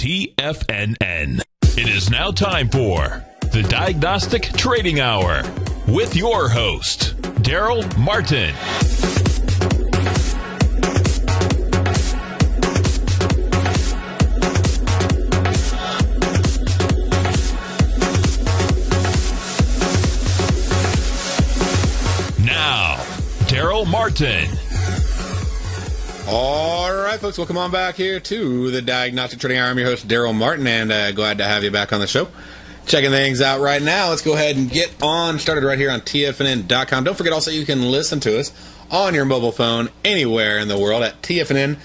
TFNN. It is now time for the Diagnostic Trading Hour with your host, Darrell Martin. Now, Darrell Martin. All right, folks, welcome on back here to the Diagnostic Trading Hour. I'm your host, Darrell Martin, and glad to have you back on the show. Checking things out right now. Let's go ahead and get on started right here on TFNN.com. Don't forget also you can listen to us on your mobile phone anywhere in the world at TFNN.mobi.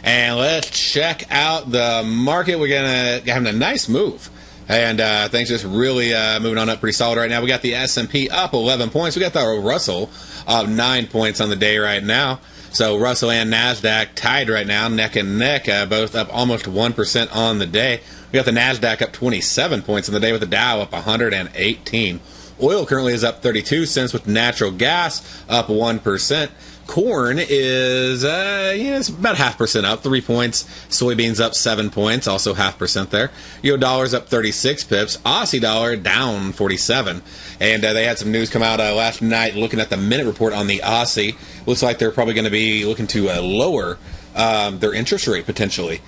And let's check out the market. We're having a nice move. And things just really moving on up pretty solid right now. We got the S&P up 11 points. We got the Russell up 9 points on the day right now. So Russell and NASDAQ tied right now, neck and neck, both up almost 1% on the day. We got the NASDAQ up 27 points on the day with the Dow up 118. Oil currently is up 32 cents with natural gas up 1%. Corn is it's about 0.5% up, 3 points. Soybeans up 7 points, also 0.5% there. Euro dollar's up 36 pips. Aussie dollar down 47. And they had some news come out last night looking at the minute report on the Aussie. Looks like they're probably going to be looking to lower their interest rate potentially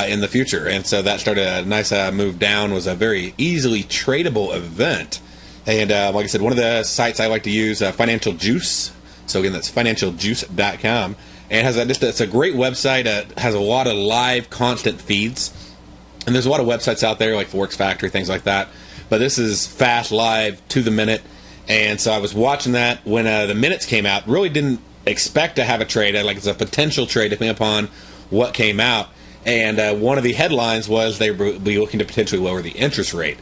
in the future. And so that started a nice move down. Was a very easily tradable event. And like I said, one of the sites I like to use, Financial Juice. So again, that's financialjuice.com, and it's a great website. Has a lot of live, constant feeds, and there's a lot of websites out there like Forex Factory, things like that. But this is fast, live, to the minute, and so I was watching that when the minutes came out. Really didn't expect to have a trade. It's a potential trade depending upon what came out. And one of the headlines was they would be looking to potentially lower the interest rate.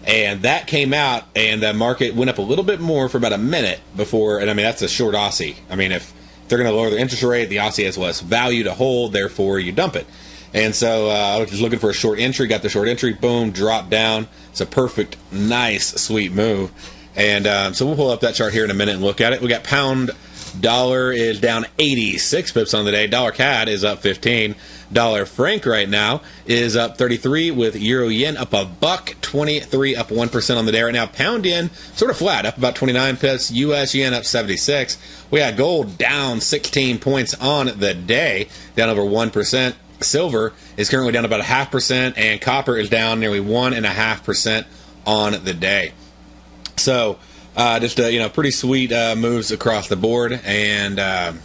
And that came out, and the market went up a little bit more for about a minute before, and I mean, that's a short Aussie. I mean, if they're going to lower the interest rate, the Aussie has less value to hold, therefore you dump it. And so I was just looking for a short entry, got the short entry, boom, dropped down. It's a perfect, nice, sweet move. And so we'll pull up that chart here in a minute and look at it. We got pound dollar is down 86 pips on the day. Dollar CAD is up 15. Dollar franc right now is up 33 with euro yen up $1.23, up 1% on the day right now. Pound yen sort of flat, up about 29 pips. US yen up 76. We got gold down 16 points on the day, down over 1%. Silver is currently down about 0.5%, and copper is down nearly 1.5% on the day. So just pretty sweet moves across the board, and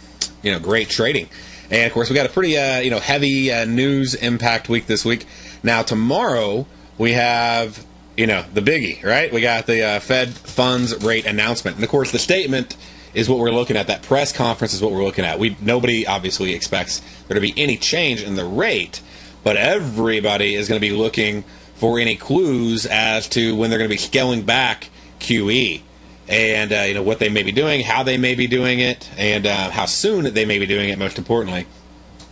great trading. And, of course, we got a pretty, heavy news impact week this week. Now, tomorrow, we have, the biggie, right? We got the Fed funds rate announcement. And, of course, the statement is what we're looking at. That press conference is what we're looking at. Nobody, obviously, expects there to be any change in the rate, but everybody is going to be looking for any clues as to when they're going to be scaling back QE. And, what they may be doing, how they may be doing it, and how soon they may be doing it, most importantly.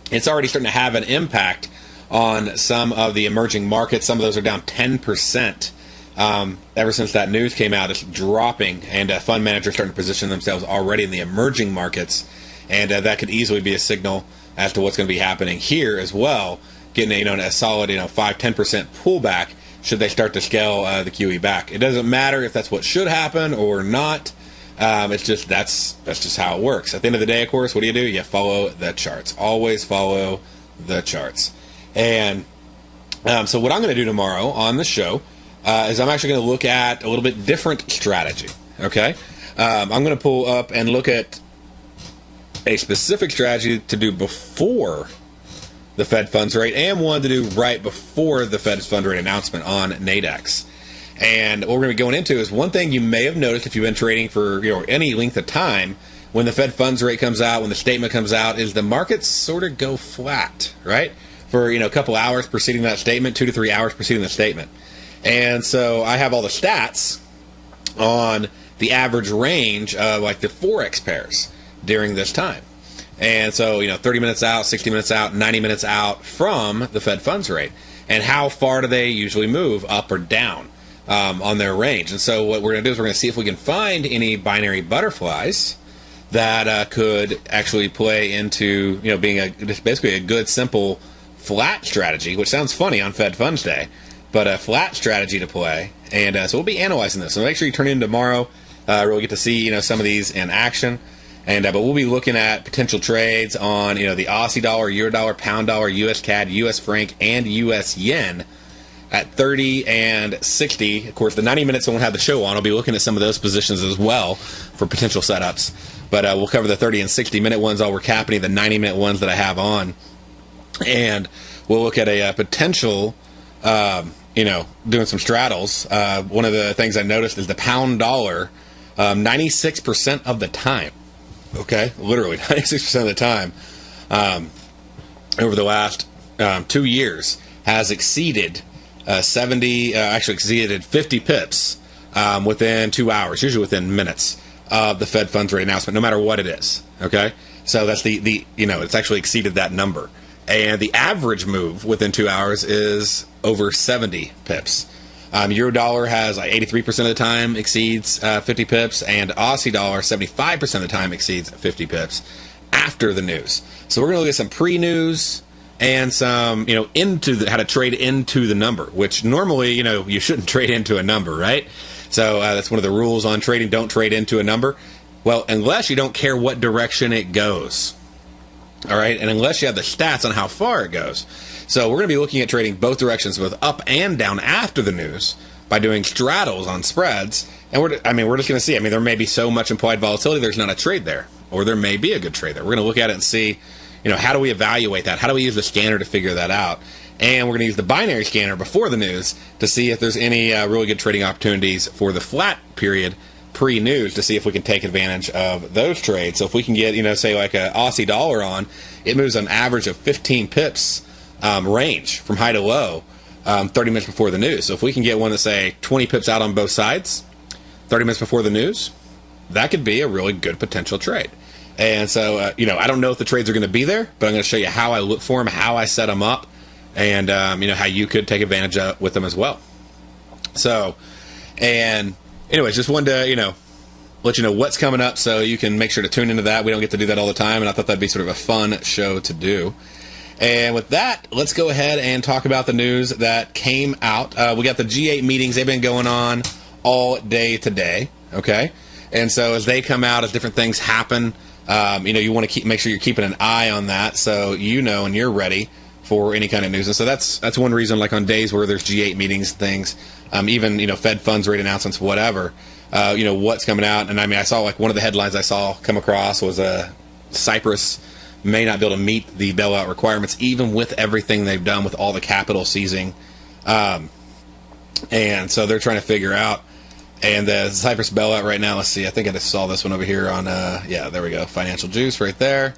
It's already starting to have an impact on some of the emerging markets. Some of those are down 10%. Ever since that news came out, it's dropping, and fund managers starting to position themselves already in the emerging markets. And that could easily be a signal as to what's going to be happening here as well, getting a solid 5-10% pullback should they start to scale the QE back. It doesn't matter if that's what should happen or not. It's just that's just how it works. At the end of the day, of course, what do? You follow the charts. Always follow the charts. And so what I'm going to do tomorrow on the show is I'm actually going to look at a little bit different strategy. Okay, I'm going to pull up and look at a specific strategy to do before the Fed funds rate, and one to do right before the Fed funds rate announcement on Nadex. And what we're going to be going into is one thing you may have noticed if you've been trading for any length of time. When the Fed funds rate comes out, when the statement comes out, is the markets sort of go flat, right? For a couple hours preceding that statement, 2 to 3 hours preceding the statement. And so I have all the stats on the average range of the Forex pairs during this time. And so, 30 minutes out, 60 minutes out, 90 minutes out from the Fed funds rate. And how far do they usually move, up or down, on their range? And so what we're going to do is we're going to see if we can find any binary butterflies that could actually play into being basically a good, simple, flat strategy, which sounds funny on Fed Funds Day, but a flat strategy to play. And so we'll be analyzing this. So make sure you turn in tomorrow. Really get to see some of these in action. And but we'll be looking at potential trades on the Aussie dollar, Euro dollar, pound dollar, US CAD, US franc, and US yen at 30 and 60. Of course, the 90 minutes I won't have the show on. I'll be looking at some of those positions as well for potential setups. But we'll cover the 30 and 60 minute ones. I'll recap any of the 90 minute ones that I have on, and we'll look at a potential, doing some straddles. One of the things I noticed is the pound dollar, 96% of the time. Okay, literally 96% of the time over the last 2 years has exceeded 50 pips within 2 hours, usually within minutes of the Fed funds rate announcement, no matter what it is. Okay, so that's it's actually exceeded that number, and the average move within 2 hours is over 70 pips. Euro dollar has 83% of the time exceeds 50 pips, and Aussie dollar 75% of the time exceeds 50 pips after the news. So we're going to look at some pre-news and some, into how to trade into the number, which normally, you shouldn't trade into a number, right? So that's one of the rules on trading. Don't trade into a number. Well, unless you don't care what direction it goes. All right, and unless you have the stats on how far it goes. So we're going to be looking at trading both directions, both up and down after the news, by doing straddles on spreads. And we're just going to see. There may be so much implied volatility there's not a trade there, or there may be a good trade there. We're going to look at it and see, how do we evaluate that? How do we use the scanner to figure that out? And we're going to use the binary scanner before the news to see if there's any really good trading opportunities for the flat period pre-news, to see if we can take advantage of those trades. So if we can get, say like a Aussie dollar on, it moves an average of 15 pips range from high to low 30 minutes before the news. So if we can get one that's, say, 20 pips out on both sides 30 minutes before the news, that could be a really good potential trade. And so, I don't know if the trades are going to be there, but I'm going to show you how I look for them, how I set them up, and, how you could take advantage with them as well. So, and anyways, just wanted to, let you know what's coming up so you can make sure to tune into that. We don't get to do that all the time, and I thought that'd be sort of a fun show to do. And with that, let's go ahead and talk about the news that came out. We got the G8 meetings. They've been going on all day today, okay? And so as they come out, as different things happen, you want to make sure you're keeping an eye on that so and you're ready for any kind of news. And so that's one reason, like on days where there's G8 meetings, things, even, Fed funds rate announcements, whatever, what's coming out. And I saw like one of the headlines I saw come across was Cyprus may not be able to meet the bailout requirements, even with everything they've done with all the capital seizing. And so they're trying to figure out. And the Cyprus bailout right now, let's see, I think I just saw this one over here on, there we go, Financial Juice right there.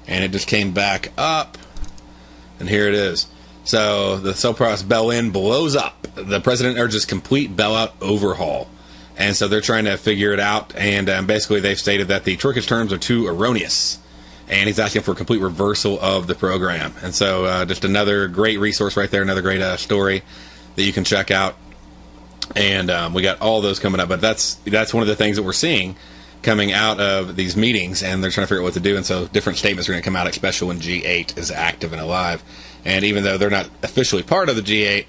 And it just came back up. And here it is. So the Cyprus bail-in blows up. The president urges complete bailout overhaul. And so they're trying to figure it out. And basically they've stated that the Turkish terms are too erroneous. And he's asking for a complete reversal of the program. And so just another great resource right there, another great story that you can check out. And we got all those coming up. But that's one of the things that we're seeing coming out of these meetings, and they're trying to figure out what to do. And so different statements are going to come out, especially when G8 is active and alive. And even though they're not officially part of the G8,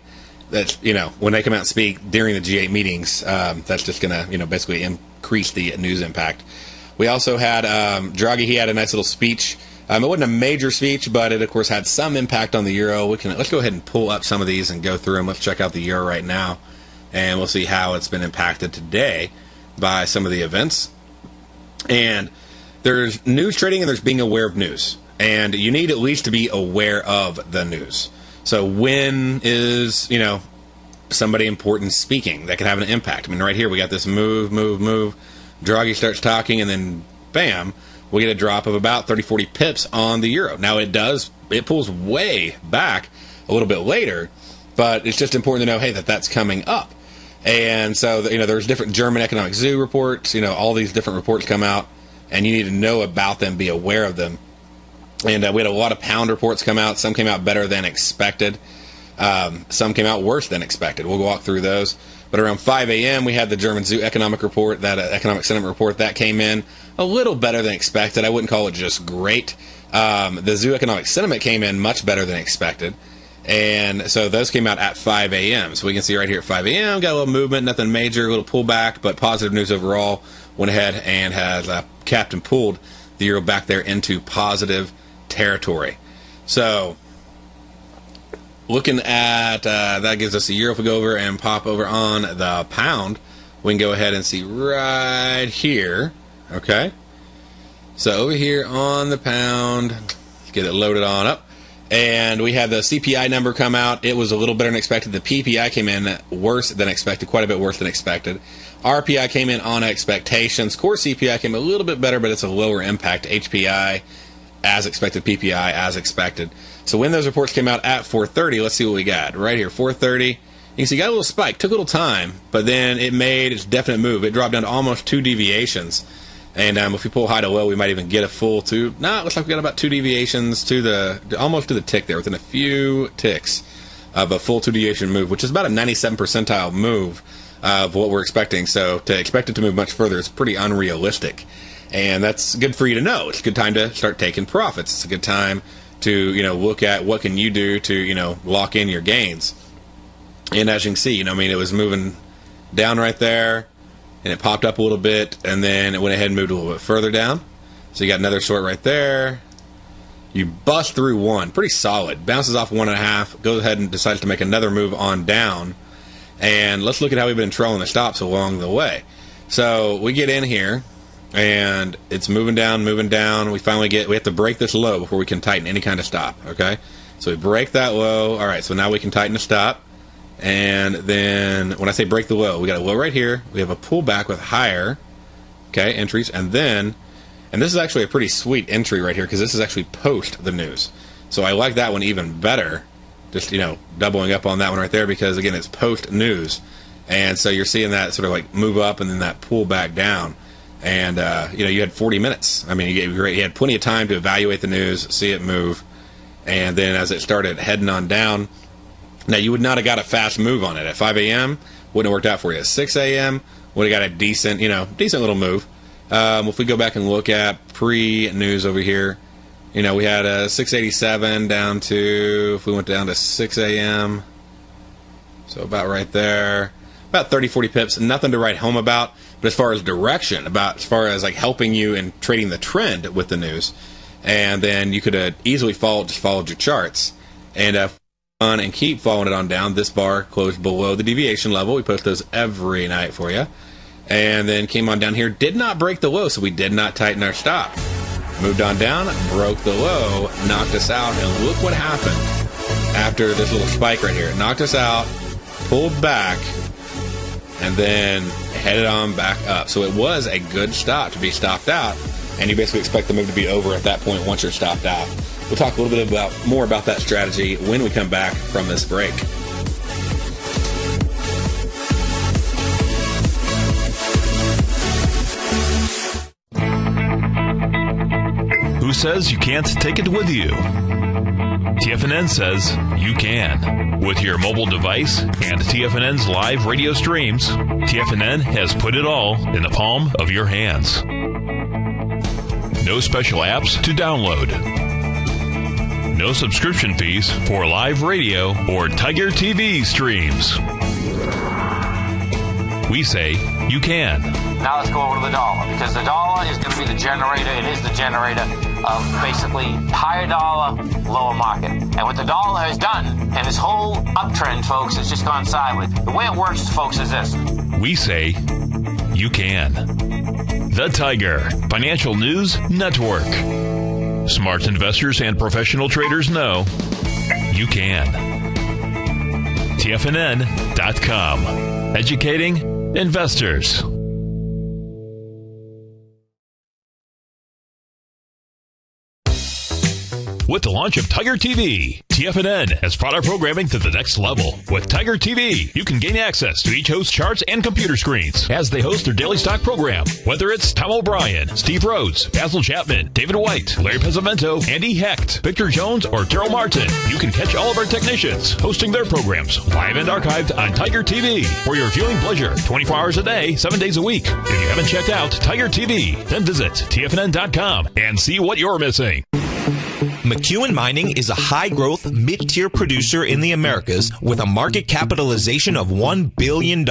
that's, when they come out and speak during the G8 meetings, that's just going to, basically increase the news impact. We also had Draghi. He had a nice little speech. It wasn't a major speech, but it, of course, had some impact on the euro. Let's go ahead and pull up some of these and go through them. Let's check out the euro right now, and we'll see how it's been impacted today by some of the events. And there's news trading, and there's being aware of news. And you need at least to be aware of the news. So when is, somebody important speaking that can have an impact? Right here we got this move. Draghi starts talking, and then, bam, we get a drop of about 30, 40 pips on the euro. Now, it pulls way back a little bit later, but it's just important to know, hey, that's coming up. And so, there's different German Economic Zoo reports, all these different reports come out, and you need to know about them, be aware of them. And we had a lot of pound reports come out. Some came out better than expected. Some came out worse than expected. We'll walk through those. But around 5 a.m., we had the German zoo economic report, that economic sentiment report, that came in a little better than expected. I wouldn't call it just great. The zoo economic sentiment came in much better than expected. And so those came out at 5 a.m. So we can see right here at 5 a.m., got a little movement, nothing major, a little pullback, but positive news overall. Went ahead and has capped and pulled the euro back there into positive territory. So looking at that gives us the euro. If we go over and pop over on the pound, we can go ahead and see right here. Okay. So over here on the pound, let's get it loaded on up. And we had the CPI number come out. It was a little better than expected. The PPI came in worse than expected, quite a bit worse than expected. RPI came in on expectations. Core CPI came a little bit better, but it's a lower impact. HPI as expected, PPI as expected. So when those reports came out at 4:30, let's see what we got. Right here, 4:30. You can see it got a little spike. Took a little time, but then it made its definite move. It dropped down to almost 2 deviations. And if we pull high to low, we might even get a full two. No, it looks like we got about 2 deviations to almost to the tick there, within a few ticks of a full 2 deviation move, which is about a 97 percentile move of what we're expecting. So to expect it to move much further is pretty unrealistic. And that's good for you to know. It's a good time to start taking profits. It's a good time to, look at what can you do to, lock in your gains. And as you can see, it was moving down right there. And it popped up a little bit, and then it went ahead and moved a little bit further down. So you got another short right there. You bust through 1. Pretty solid. Bounces off 1.5. Goes ahead and decides to make another move on down. And let's look at how we've been trailing the stops along the way. So we get in here, and it's moving down, moving down. We have to break this low before we can tighten any kind of stop, okay? So we break that low. All right, so now we can tighten the stop. And then when I say break the low, we got a low right here. We have a pullback with higher, entries. And this is actually a pretty sweet entry right here because this is actually post the news. So I like that one even better. Just, doubling up on that one right there because, again, it's post news. And so you're seeing that sort of like move up and then that pull back down. And, you had 40 minutes. I mean, you had plenty of time to evaluate the news, see it move. And then as it started heading on down, now, you would not have got a fast move on it. At 5 a.m., wouldn't have worked out for you. At 6 a.m., would have got a decent little move. If we go back and look at pre-news over here, we had a 687 down to, if we went down to 6 a.m., so about right there, about 30, 40 pips. Nothing to write home about. But as far as direction, as far as like helping you in trading the trend with the news, and then you could have easily followed your charts. And on and keep following it on down. This bar closed below the deviation level. We post those every night for you. And then came on down here. Did not break the low, so we did not tighten our stop. Moved on down, broke the low, knocked us out, and look what happened after this little spike right here. It knocked us out, pulled back, and then headed on back up. So it was a good stop to be stopped out, and you basically expect the move to be over at that point once you're stopped out. We'll talk a little bit more about that strategy when we come back from this break. Who says you can't take it with you? TFNN says you can. With your mobile device and TFNN's live radio streams, TFNN has put it all in the palm of your hands. No special apps to download. No subscription fees for live radio or Tiger TV streams. We say you can. Now let's go over to the dollar, because the dollar is going to be the generator. It is the generator of basically higher dollar, lower market. And what the dollar has done, and this whole uptrend, folks, has just gone sideways. The way it works, folks, is this. We say you can. The Tiger Financial News Network. Smart investors and professional traders know you can. TFNN.com. Educating investors. with the launch of Tiger TV. TFNN has brought our programming to the next level. With Tiger TV, you can gain access to each host's charts and computer screens as they host their daily stock program. Whether it's Tom O'Brien, Steve Rhodes, Basil Chapman, David White, Larry Pesavento, Andy Hecht, Victor Jones, or Darrell Martin, you can catch all of our technicians hosting their programs live and archived on Tiger TV for your viewing pleasure 24 hours a day, 7 days a week. If you haven't checked out Tiger TV, then visit TFNN.com and see what you're missing. McEwen Mining is a high-growth, mid-tier producer in the Americas with a market capitalization of $1 billion.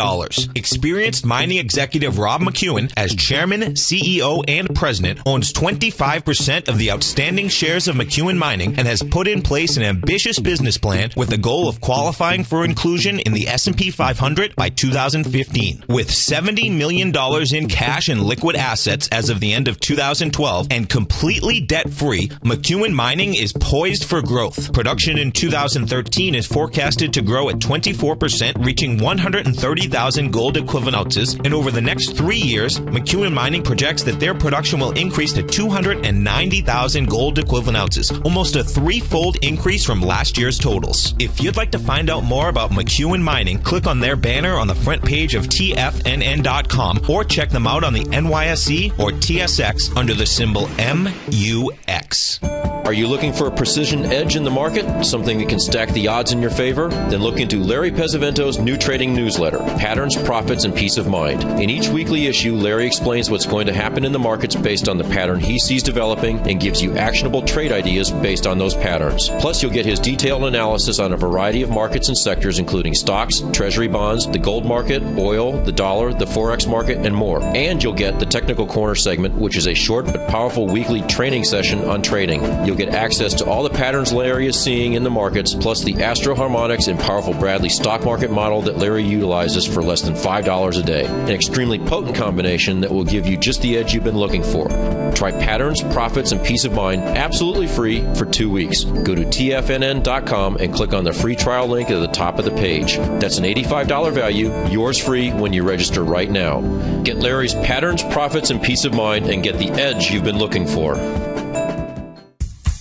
Experienced mining executive Rob McEwen, as chairman, CEO, and president, owns 25% of the outstanding shares of McEwen Mining and has put in place an ambitious business plan with the goal of qualifying for inclusion in the S&P 500 by 2015. With $70 million in cash and liquid assets as of the end of 2012 and completely debt-free, McEwen Mining is poised for growth. Production in 2013 is forecasted to grow at 24%, reaching 130,000 gold equivalent ounces. And over the next 3 years, McEwen Mining projects that their production will increase to 290,000 gold equivalent ounces, almost a threefold increase from last year's totals. If you'd like to find out more about McEwen Mining, click on their banner on the front page of TFNN.com or check them out on the NYSE or TSX under the symbol MUX. Are you looking for a precision edge in the market? Something that can stack the odds in your favor? Then look into Larry Pesavento's new trading newsletter, Patterns, Profits, and Peace of Mind. In each weekly issue, Larry explains what's going to happen in the markets based on the pattern he sees developing and gives you actionable trade ideas based on those patterns. Plus, you'll get his detailed analysis on a variety of markets and sectors, including stocks, treasury bonds, the gold market, oil, the dollar, the forex market, and more. And you'll get the Technical Corner segment, which is a short but powerful weekly training session on trading. You'll get access to all the patterns Larry is seeing in the markets, plus the Astro Harmonics and powerful Bradley stock market model that Larry utilizes for less than $5 a day. An extremely potent combination that will give you just the edge you've been looking for. Try Patterns, Profits, and Peace of Mind absolutely free for 2 weeks. Go to TFNN.com and click on the free trial link at the top of the page. That's an $85 value, yours free when you register right now. Get Larry's Patterns, Profits, and Peace of Mind and get the edge you've been looking for.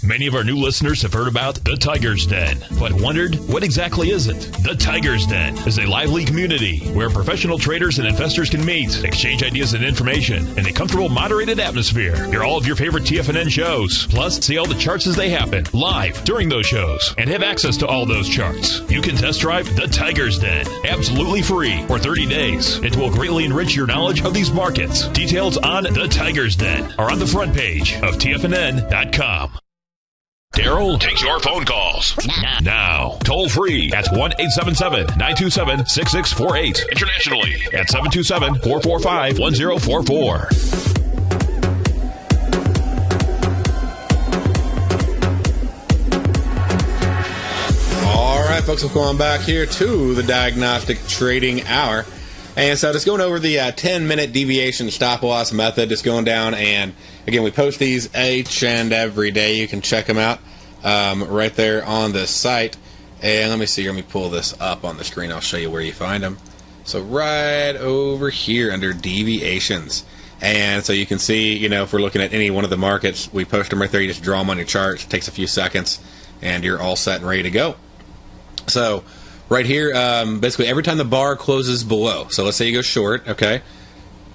Many of our new listeners have heard about the Tiger's Den, but wondered, what exactly is it? The Tiger's Den is a lively community where professional traders and investors can meet, exchange ideas and information in a comfortable, moderated atmosphere. Hear all of your favorite TFNN shows, plus see all the charts as they happen, live during those shows, and have access to all those charts. You can test drive the Tiger's Den, absolutely free, for 30 days. It will greatly enrich your knowledge of these markets. Details on the Tiger's Den are on the front page of TFNN.com. Darrell takes your phone calls now. Toll free at 1-877-927-6648. Internationally at 727-445-1044. All right, folks, we're going back here to the Diagnostic Trading Hour. And so just going over the 10-minute deviation stop loss method, just going down, and again, we post these each and every day. You can check them out right there on the site. And let me see, let me pull this up on the screen. I'll show you where you find them. So right over here under deviations. And so you can see, you know, if we're looking at any one of the markets, we post them right there. You just draw them on your chart. It takes a few seconds, and you're all set and ready to go. So right here, basically every time the bar closes below, so let's say you go short, okay,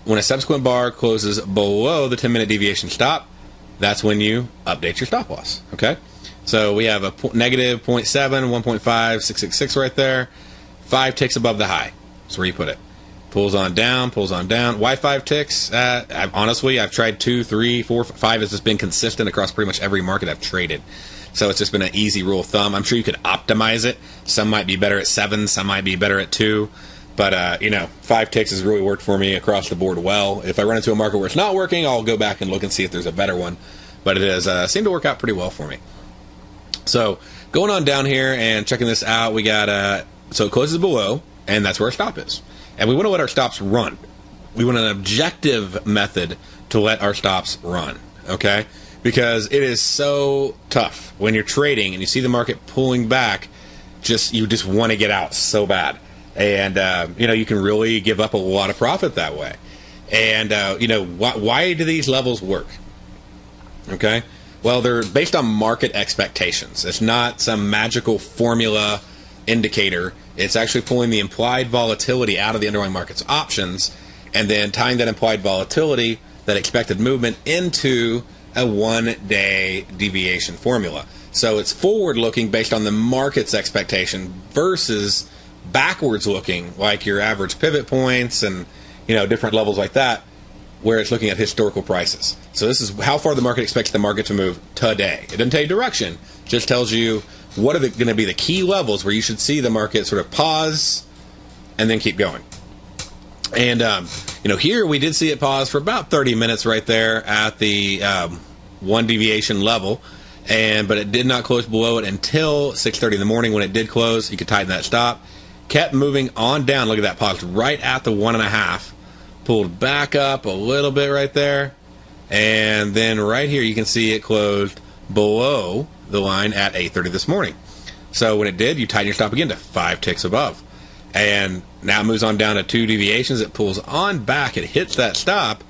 when a subsequent bar closes below the 10-minute deviation stop, that's when you update your stop loss, okay? So we have a negative 0.7, 1.5, 666 right there, 5 ticks above the high. That's where you put it. Pulls on down, pulls on down. Why 5 ticks? Honestly, I've tried 2, 3, 4, 5 has just been consistent across pretty much every market I've traded. So it's just been an easy rule of thumb. I'm sure you could optimize it. Some might be better at 7, some might be better at 2. But, 5 ticks has really worked for me across the board well. If I run into a market where it's not working, I'll go back and look and see if there's a better one. But it has seemed to work out pretty well for me. So going on down here and checking this out, we got, so it closes below, and that's where our stop is. And we want to let our stops run. We want an objective method to let our stops run, okay? Because it is so tough when you're trading and you see the market pulling back, you just want to get out so bad. And, you can really give up a lot of profit that way. And, why do these levels work? Okay? Well, they're based on market expectations. It's not some magical formula indicator. It's actually pulling the implied volatility out of the underlying market's options and then tying that implied volatility, that expected movement, into a one-day deviation formula. So it's forward-looking based on the market's expectation versus backwards-looking, like your average pivot points and different levels like that, where it's looking at historical prices. So this is how far the market expects the market to move today. It doesn't tell you direction, it just tells you what are going to be the key levels where you should see the market sort of pause and then keep going. And, here we did see it pause for about 30 minutes right there at the one deviation level, but it did not close below it until 6:30 in the morning. When it did close, you could tighten that stop. Kept moving on down. Look at that, paused right at the 1.5. Pulled back up a little bit right there. And then right here, you can see it closed below the line at 8:30 this morning. So when it did, you tighten your stop again to 5 ticks above. And now it moves on down to 2 deviations. It pulls on back. It hits that stop.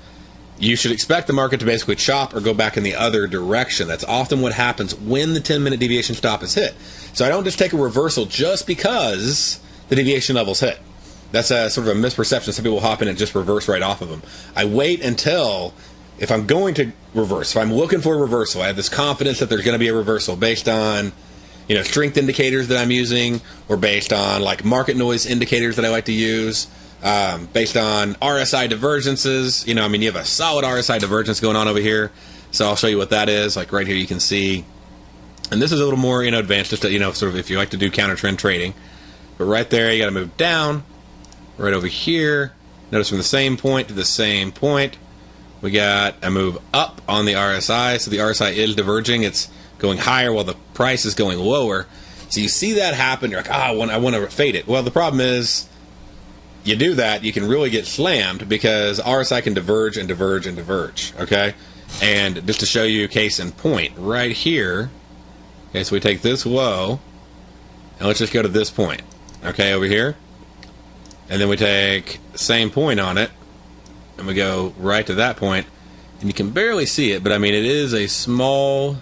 You should expect the market to basically chop or go back in the other direction. That's often what happens when the 10-minute deviation stop is hit. So I don't just take a reversal just because the deviation level's hit. That's a sort of a misperception. Some people hop in and just reverse right off of them. I wait until, if I'm going to reverse, if I'm looking for a reversal, I have this confidence that there's going to be a reversal based on strength indicators that I'm using, or based on like market noise indicators that I like to use, based on RSI divergences. You have a solid RSI divergence going on over here. So I'll show you what that is. Like right here, you can see, and this is a little more advanced, just to, sort of if you like to do counter trend trading. But right there, you got to move down. Right over here, notice from the same point to the same point, we got a move up on the RSI. So the RSI is diverging. It's going higher while the price is going lower. So you see that happen. You're like, I want to fade it. Well, the problem is, you do that, you can really get slammed because RSI can diverge and diverge and diverge. Okay, and just to show you a case in point, right here. Okay, so we take this low, and let's just go to this point. Okay, over here. And then we take the same point on it, and we go right to that point, and you can barely see it, but it is a small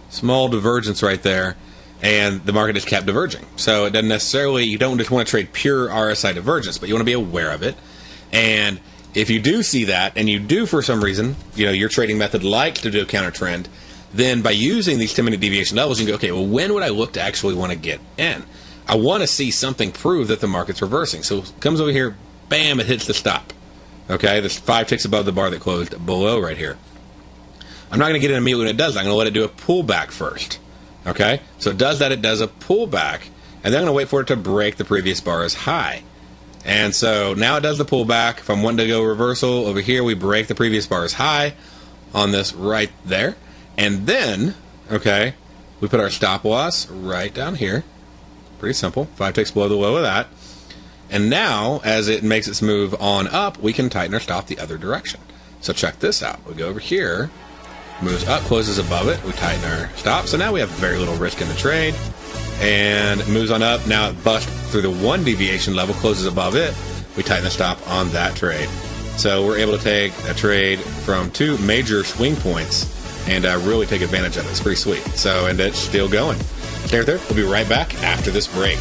divergence right there, and the market just kept diverging. So it doesn't necessarily, you don't just want to trade pure RSI divergence, but you want to be aware of it. And if you do see that, and you do for some reason, your trading method likes to do a counter trend, then by using these 10-minute deviation levels, you can go, okay, well, when would I look to actually want to get in? I want to see something prove that the market's reversing. So it comes over here, bam, it hits the stop. Okay, there's 5 ticks above the bar that closed below right here. I'm not going to get in immediately when it does that. I'm going to let it do a pullback first. Okay, so it does that, it does a pullback, and then I'm going to wait for it to break the previous bar's high. And so now it does the pullback. If I'm wanting to go reversal, over here we break the previous bar's high on this right there. And then, okay, we put our stop loss right down here. Pretty simple. 5 ticks below the low of that. And now, as it makes its move on up, we can tighten our stop the other direction. So check this out. We go over here, moves up, closes above it. We tighten our stop. So now we have very little risk in the trade. And it moves on up. Now it busts through the 1 deviation level, closes above it. We tighten the stop on that trade. So we're able to take a trade from 2 major swing points and really take advantage of it. It's pretty sweet. So, and it's still going. Stay right there. We'll be right back after this break.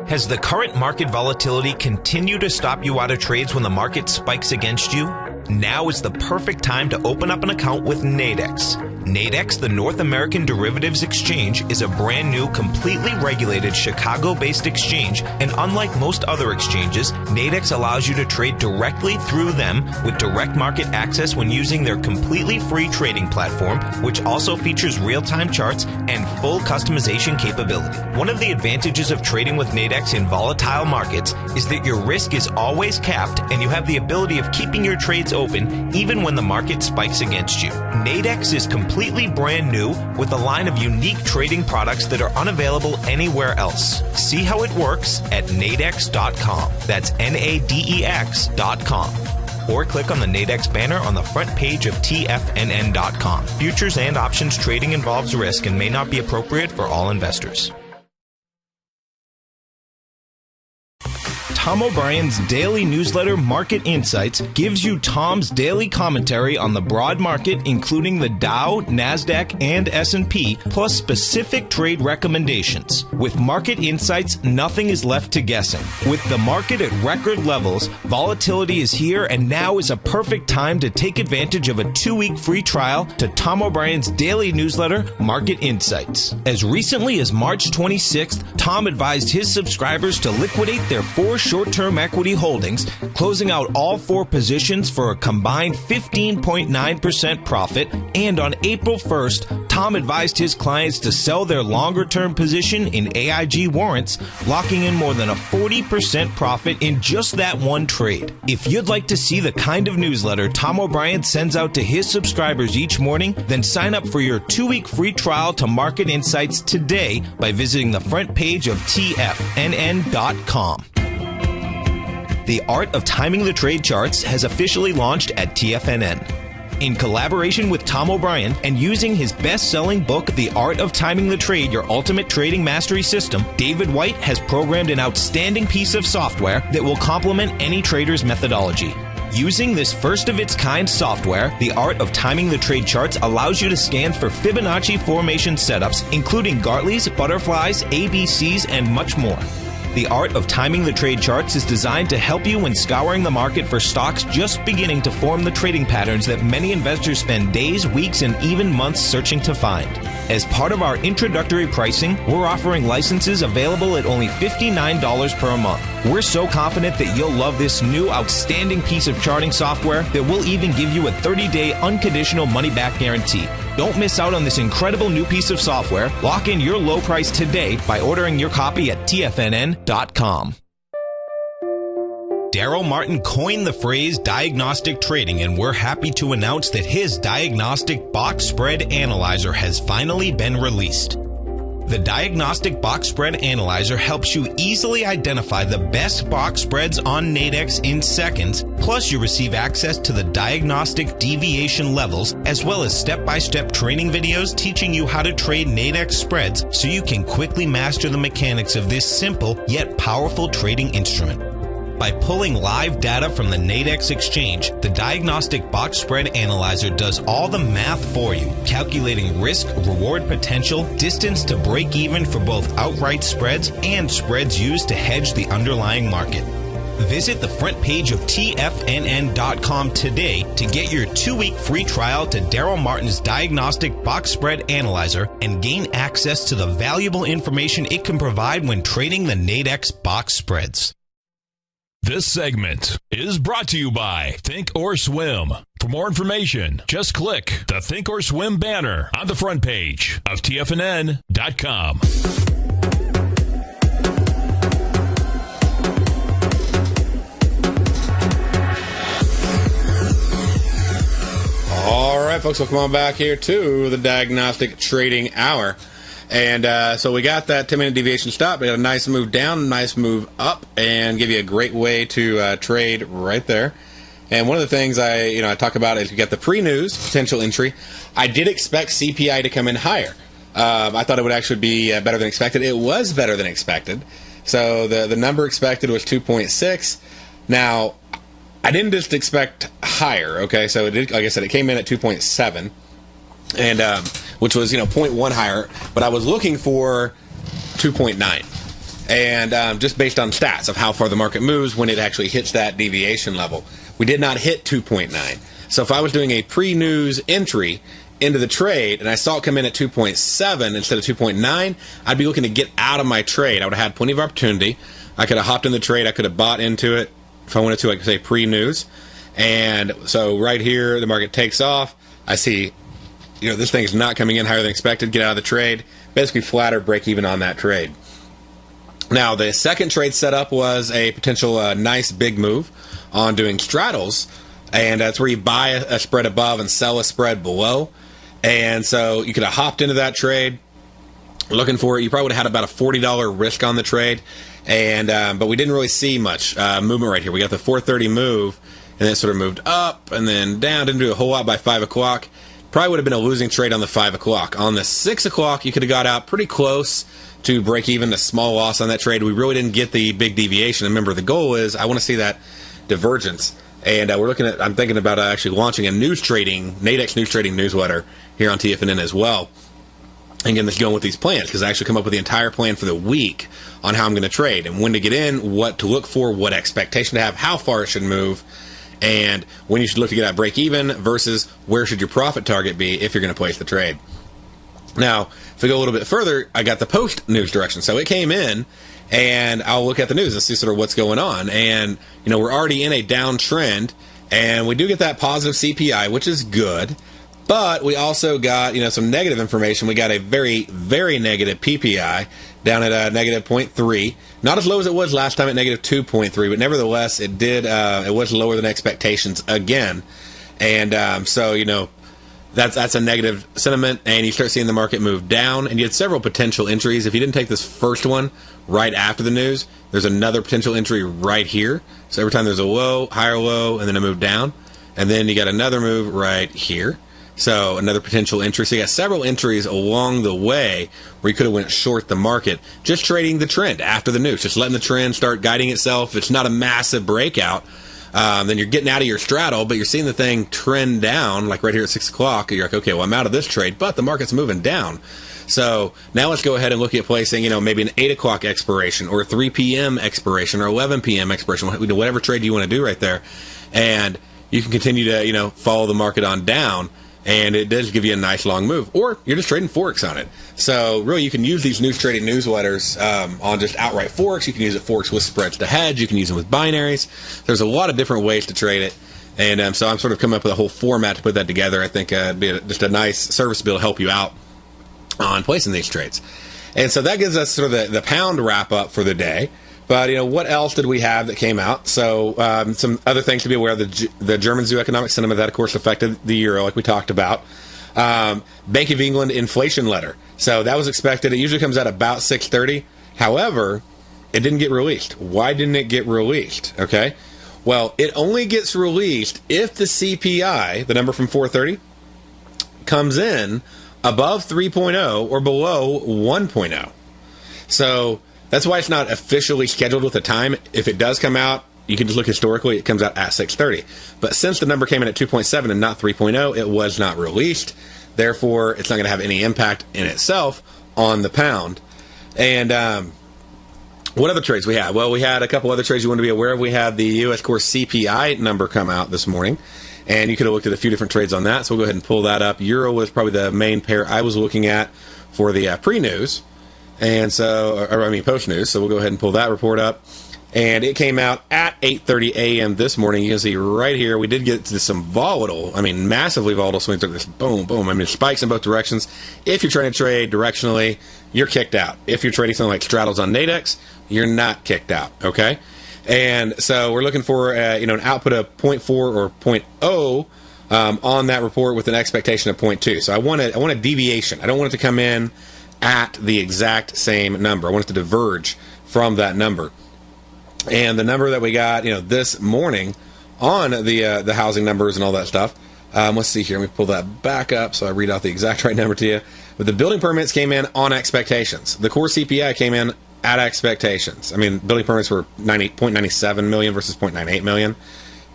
Has the current market volatility continued to stop you out of trades when the market spikes against you? Now is the perfect time to open up an account with Nadex. Nadex, the North American Derivatives Exchange, is a brand new, completely regulated Chicago-based exchange, and unlike most other exchanges, Nadex allows you to trade directly through them with direct market access when using their completely free trading platform, which also features real-time charts and full customization capability. One of the advantages of trading with Nadex in volatile markets is that your risk is always capped and you have the ability of keeping your trades open even when the market spikes against you. Nadex is completely brand new with a line of unique trading products that are unavailable anywhere else. See how it works at nadex.com. That's NADEX.com. Or click on the Nadex banner on the front page of TFNN.com. Futures and options trading involves risk and may not be appropriate for all investors. Tom O'Brien's daily newsletter, Market Insights, gives you Tom's daily commentary on the broad market, including the Dow, NASDAQ, and S&P, plus specific trade recommendations. With Market Insights, nothing is left to guessing. With the market at record levels, volatility is here, and now is a perfect time to take advantage of a 2-week free trial to Tom O'Brien's daily newsletter, Market Insights. As recently as March 26th, Tom advised his subscribers to liquidate their 4 short-term equity holdings, closing out all 4 positions for a combined 15.9% profit. And on April 1st, Tom advised his clients to sell their longer-term position in AIG warrants, locking in more than a 40% profit in just that one trade. If you'd like to see the kind of newsletter Tom O'Brien sends out to his subscribers each morning, then sign up for your 2-week free trial to Market Insights today by visiting the front page of TFNN.com. The Art of Timing the Trade charts has officially launched at TFNN. In collaboration with Tom O'Brien and using his best-selling book, The Art of Timing the Trade, Your Ultimate Trading Mastery System, David White has programmed an outstanding piece of software that will complement any trader's methodology. Using this first-of-its-kind software, The Art of Timing the Trade charts allows you to scan for Fibonacci formation setups, including Gartley's, butterflies, ABCs, and much more. The Art of Timing the Trade charts is designed to help you when scouring the market for stocks just beginning to form the trading patterns that many investors spend days, weeks, and even months searching to find. As part of our introductory pricing, we're offering licenses available at only $59 per month. We're so confident that you'll love this new outstanding piece of charting software that we'll even give you a 30-day unconditional money-back guarantee. Don't miss out on this incredible new piece of software. Lock in your low price today by ordering your copy at TFNN.com. Darrell Martin coined the phrase diagnostic trading, and we're happy to announce that his diagnostic box spread analyzer has finally been released. The Diagnostic Box Spread Analyzer helps you easily identify the best box spreads on Nadex in seconds, plus you receive access to the diagnostic deviation levels, as well as step-by-step training videos teaching you how to trade Nadex spreads so you can quickly master the mechanics of this simple yet powerful trading instrument. By pulling live data from the Nadex exchange, the Diagnostic Box Spread Analyzer does all the math for you, calculating risk, reward potential, distance to break even for both outright spreads and spreads used to hedge the underlying market. Visit the front page of TFNN.com today to get your 2-week free trial to Darrell Martin's Diagnostic Box Spread Analyzer and gain access to the valuable information it can provide when trading the Nadex box spreads. This segment is brought to you by Think or Swim. For more information, just click the Think or Swim banner on the front page of TFNN.com. All right, folks, welcome on back here to the Diagnostic Trading Hour. And so we got that 10-minute deviation stop. We got a nice move down, nice move up, and give you a great way to trade right there. And one of the things I talk about is you get the pre-news potential entry. I did expect CPI to come in higher. I thought it would actually be better than expected. It was better than expected. So the number expected was 2.6. Now, I didn't just expect higher. Okay, so it did, like I said, it came in at 2.7. And which was 0.1 higher, but I was looking for 2.9, and just based on stats of how far the market moves when it actually hits that deviation level, we did not hit 2.9. So if I was doing a pre-news entry into the trade and I saw it come in at 2.7 instead of 2.9, I'd be looking to get out of my trade. I would have had plenty of opportunity. I could have hopped in the trade. I could have bought into it if I wanted to. I could say pre-news, and so right here the market takes off. I see. This thing is not coming in higher than expected. Get out of the trade. Basically flat or break even on that trade. Now, the second trade setup was a potential nice big move on doing straddles. And that's where you buy a spread above and sell a spread below. And so you could have hopped into that trade looking for it. You probably would have had about a $40 risk on the trade. And but we didn't really see much movement right here. We got the 430 move, and then it sort of moved up and then down. Didn't do a whole lot by 5 o'clock. Probably would have been a losing trade on the 5 o'clock. On the 6 o'clock, you could have got out pretty close to break even, a small loss on that trade. We really didn't get the big deviation. Remember, the goal is I want to see that divergence. And I'm thinking about actually launching a Nadex news trading newsletter here on TFNN as well. And getting this going with these plans, because I actually come up with the entire plan for the week on how I'm going to trade and when to get in, what to look for, what expectation to have, how far it should move, and when you should look to get at break even versus where should your profit target be if you're going to place the trade. Now, if we go a little bit further, I got the post news direction. So it came in, and I'll look at the news and see sort of what's going on. And, we're already in a downtrend, and we do get that positive CPI, which is good. But we also got, some negative information. We got a very, very negative PPI down at negative 0.3. Not as low as it was last time at negative 2.3, but nevertheless, it was lower than expectations again. And that's a negative sentiment, and you start seeing the market move down, and you had several potential entries. If you didn't take this first one right after the news, there's another potential entry right here. So every time there's a low, higher low, and then a move down, and then you got another move right here. So another potential entry. So you got several entries along the way where you could have went short the market, just trading the trend after the news, just letting the trend start guiding itself. It's not a massive breakout. Then you're getting out of your straddle, but you're seeing the thing trend down, like right here at 6 o'clock. You're like, okay, well, I'm out of this trade, but the market's moving down. So now let's go ahead and look at placing, maybe an 8 o'clock expiration or a 3 p.m. expiration or 11 p.m. expiration, whatever trade you want to do right there. And you can continue to, follow the market on down. And it does give you a nice long move. Or you're just trading Forex on it. So really, you can use these news trading newsletters on just outright Forex. You can use it Forex with spreads to hedge. You can use them with binaries. There's a lot of different ways to trade it. And so I'm sort of coming up with a whole format to put that together. I think it'd be just a nice service to be able to help you out on placing these trades. And so that gives us sort of the pound wrap up for the day. But, what else did we have that came out? So some other things to be aware of. The German zoo economic sentiment, that, of course, affected the euro, like we talked about. Bank of England inflation letter. So that was expected. It usually comes out about 6:30. However, it didn't get released. Why didn't it get released? Okay. Well, it only gets released if the CPI, the number from 4:30, comes in above 3.0 or below 1.0. So that's why it's not officially scheduled with a time. If it does come out, you can just look historically, it comes out at 6:30. But since the number came in at 2.7 and not 3.0, it was not released. Therefore, it's not going to have any impact in itself on the pound. And what other trades we had? Well, we had a couple other trades you want to be aware of. We had the U.S. core CPI number come out this morning, and you could have looked at a few different trades on that. So we'll go ahead and pull that up. Euro was probably the main pair I was looking at for the pre-news. And so, post-news. So we'll go ahead and pull that report up. And it came out at 8:30 a.m. this morning. You can see right here, we did get to some massively volatile swings. Like this, boom, boom. Spikes in both directions. If you're trying to trade directionally, you're kicked out. If you're trading something like straddles on Nadex, you're not kicked out, okay? And so we're looking for, an output of 0.4 or 0.0 on that report with an expectation of 0.2. So I want a deviation. I don't want it to come in at the exact same number. I want it to diverge from that number. And the number that we got, this morning on the housing numbers and all that stuff. Let's see here. Let me pull that back up so I read out the exact right number to you. But the building permits came in on expectations. The core CPI came in at expectations. Building permits were 0.97 million versus 0.98 million.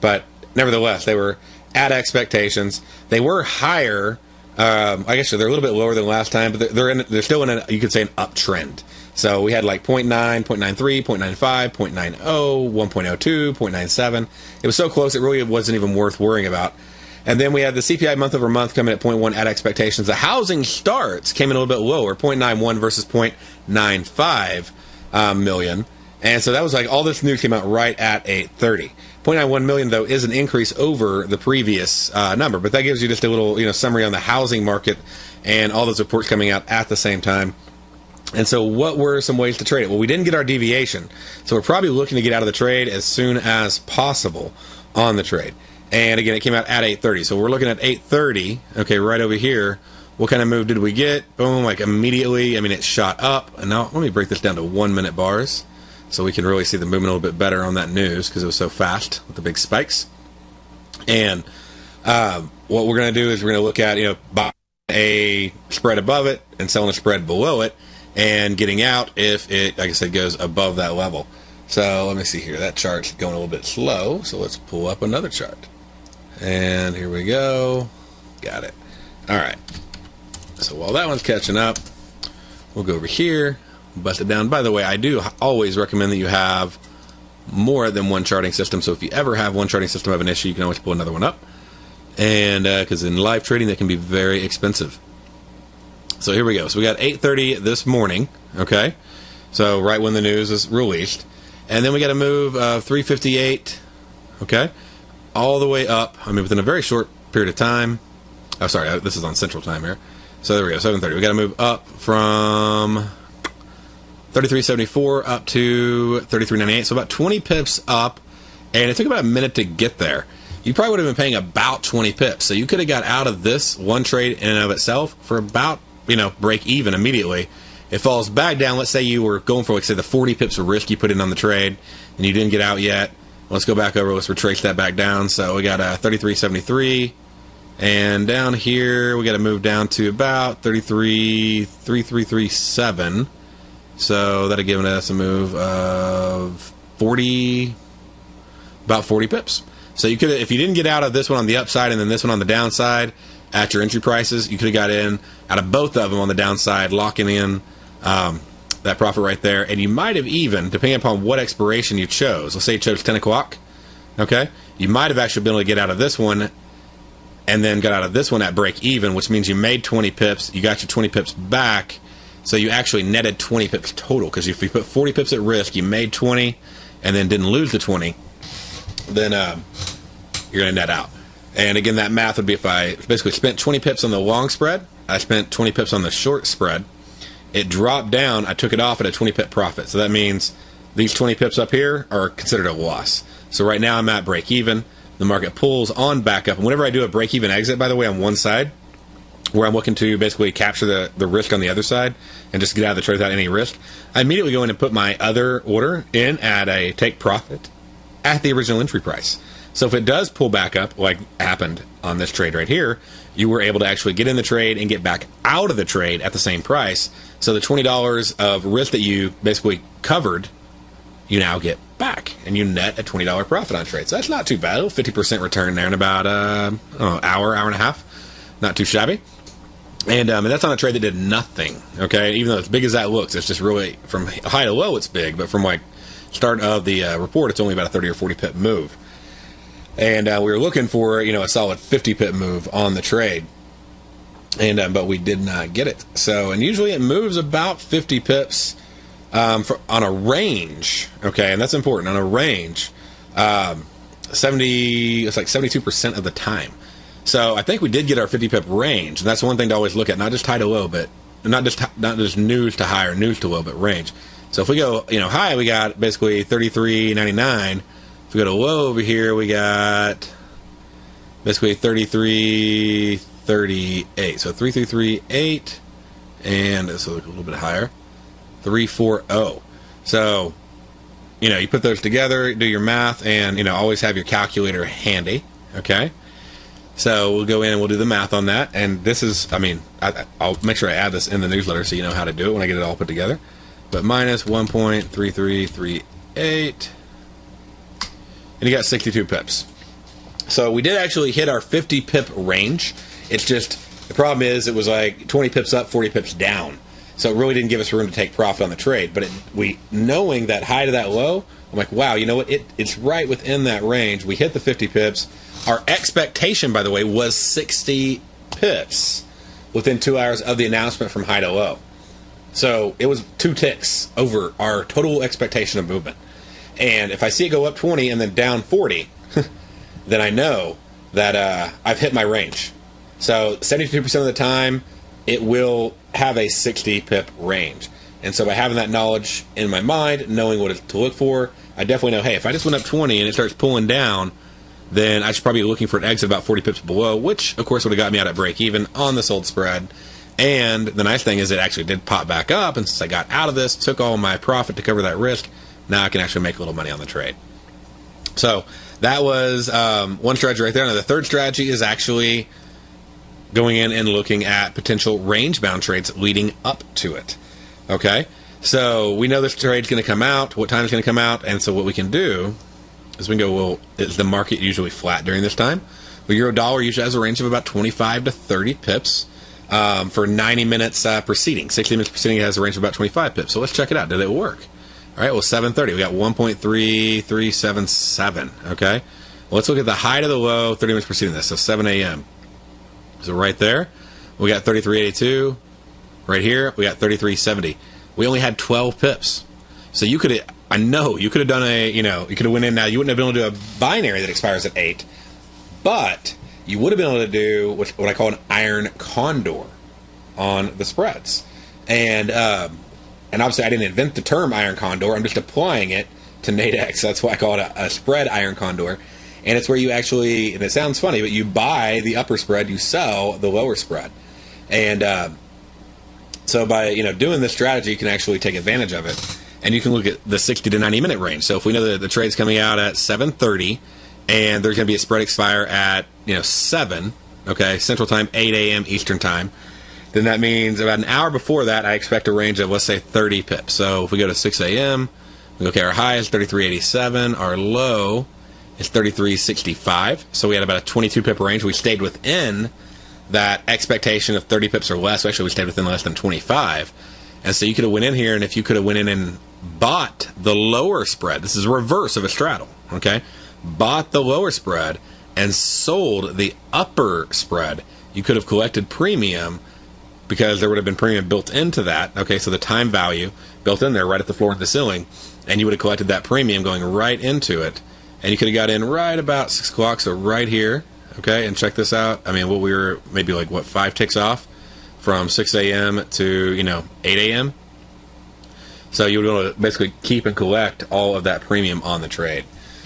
But nevertheless, they were at expectations. They were higher. I guess they're a little bit lower than last time, but they're still in you could say an uptrend. So we had like 0.9, 0.93, 0.95, 0.90, 1.02, 0.97. It was so close, it really wasn't even worth worrying about. And then we had the CPI month over month coming at 0.1 at expectations. The housing starts came in a little bit lower, 0.91 versus 0.95 million. And so that was like all this news came out right at 8:30. 0.91 million, though, is an increase over the previous number. But that gives you just a little summary on the housing market and all those reports coming out at the same time. And so what were some ways to trade it? Well, we didn't get our deviation. So we're probably looking to get out of the trade as soon as possible on the trade. And again, it came out at 8:30. So we're looking at 8:30. Okay, right over here. What kind of move did we get? Boom, like immediately. It shot up. And now let me break this down to 1 minute bars so we can really see the movement a little bit better on that news because it was so fast with the big spikes. And what we're going to do is we're going to look at, buy a spread above it and selling a spread below it. and getting out if it, like I said, goes above that level. So let me see here. That chart's going a little bit slow, so let's pull up another chart. And here we go. Got it. All right. So while that one's catching up, we'll go over here, bust it down. By the way, I do always recommend that you have more than one charting system. So if you ever have one charting system have an issue, you can always pull another one up. And because in live trading, they can be very expensive. So here we go. So we got 8:30 this morning. Okay. So right when the news is released. And then we got a move of 358. Okay. All the way up. I mean, within a very short period of time. Oh, sorry. This is on Central Time here. So there we go. 7:30. We got to move up from 33.74 up to 33.98. So about 20 pips up. And it took about a minute to get there. You probably would have been paying about 20 pips. So you could have got out of this one trade in and of itself for about, break even immediately. It falls back down. Let's say you were going for, like, say, the 40 pips of risk you put in on the trade, and you didn't get out yet. Let's go back over. Let's retrace that back down. So we got 33.73. And down here, we got to move down to about 33.37. So that had given us a move of about 40 pips. So you could, if you didn't get out of this one on the upside and then this one on the downside at your entry prices, you could have got in out of both of them on the downside, locking in that profit right there. And you might have even, depending upon what expiration you chose, let's say you chose 10 o'clock, okay? You might have actually been able to get out of this one and then got out of this one at break even, which means you made 20 pips, you got your 20 pips back, so you actually netted 20 pips total, because if you put 40 pips at risk, you made 20 and then didn't lose the 20, then you're going to net out. And again, that math would be if I basically spent 20 pips on the long spread, I spent 20 pips on the short spread, it dropped down, I took it off at a 20 pip profit. So that means these 20 pips up here are considered a loss. So right now I'm at break even. The market pulls on back up. And whenever I do a break even exit, by the way, on one side, where I'm looking to basically capture the risk on the other side and just get out of the trade without any risk, I immediately go in and put my other order in at a take profit at the original entry price. So if it does pull back up, like happened on this trade right here, you were able to actually get in the trade and get back out of the trade at the same price. So the $20 of risk that you basically covered, you now get back, and you net a $20 profit on trade. So that's not too bad. 50% return there in about hour and a half. Not too shabby. And that's on a trade that did nothing. Okay, even though as big as that looks, it's just really from high to low, it's big, but from like start of the report, it's only about a 30 or 40 pip move. And we were looking for a solid 50 pip move on the trade, and but we did not get it. So, and usually it moves about 50 pips on a range. Okay, and that's important on a range. 72% of the time. So I think we did get our 50 pip range, and that's one thing to always look at, not just high to low, but not just news to high or news to low, but range. So if we go high, we got basically 33.99. If we go to low over here, we got basically 33.38. So 33.38, and this will look a little bit higher, 3.40. So you put those together, do your math, and always have your calculator handy. Okay. So we'll go in and we'll do the math on that. And this is, I'll make sure I add this in the newsletter so you know how to do it when I get it all put together. But minus 1.3338. And you got 62 pips. So we did actually hit our 50 pip range. It's just, the problem is it was like 20 pips up, 40 pips down. So it really didn't give us room to take profit on the trade. But knowing that high to that low, I'm like, wow, you know what? It's right within that range. We hit the 50 pips. Our expectation, by the way, was 60 pips within 2 hours of the announcement from high to low. So it was 2 ticks over our total expectation of movement. And if I see it go up 20 and then down 40, then I know that I've hit my range. So 72% of the time, it will have a 60 pip range. And so by having that knowledge in my mind, knowing what to look for, I definitely know, hey, if I just went up 20 and it starts pulling down, then I should probably be looking for an exit about 40 pips below, which, of course, would have got me out at break even on the sold spread. And the nice thing is it actually did pop back up, and since I got out of this, took all my profit to cover that risk, now I can actually make a little money on the trade. So that was one strategy right there. Now the third strategy is actually going in and looking at potential range-bound trades leading up to it. Okay, so we know this trade's going to come out, what time it's going to come out, and so what we can do is we can go, well, is the market usually flat during this time? Well, euro dollar usually has a range of about 25 to 30 pips for 90 minutes preceding. 60 minutes preceding has a range of about 25 pips. So let's check it out. Did it work? All right, well, 7:30. We got 1.3377. Okay, well, let's look at the high to the low 30 minutes preceding this. So 7 a.m. So right there, we got 33.82. Right here, we got 33.70. We only had 12 pips. So you could have, I know, you could have done you could have went in now. You wouldn't have been able to do a binary that expires at 8. But you would have been able to do what I call an iron condor on the spreads. And obviously I didn't invent the term iron condor. I'm just applying it to Nadex. That's why I call it a spread iron condor. And it's where you actually, and it sounds funny, but you buy the upper spread, you sell the lower spread. And so by doing this strategy, you can actually take advantage of it. And you can look at the 60 to 90 minute range. So if we know that the trade's coming out at 7:30, and there's going to be a spread expire at 7, okay, Central Time, 8 a.m. Eastern Time, then that means about an hour before that, I expect a range of, let's say, 30 pips. So if we go to 6 a.m., we go, okay, our high is 33.87, our low is 33.65. So we had about a 22 pip range. We stayed within that expectation of 30 pips or less. Actually, we stayed within less than 25. And so you could have went in here, and if you could have went in and bought the lower spread, this is reverse of a straddle, okay? Bought the lower spread and sold the upper spread, you could have collected premium because there would have been premium built into that. Okay, so the time value built in there right at the floor of the ceiling, and you would have collected that premium going right into it, and you could have got in right about 6 o'clock, so right here. Okay, and check this out. I mean, we were maybe 5 ticks off from 6 a.m. to 8 a.m. So you would be able to basically keep and collect all of that premium on the trade.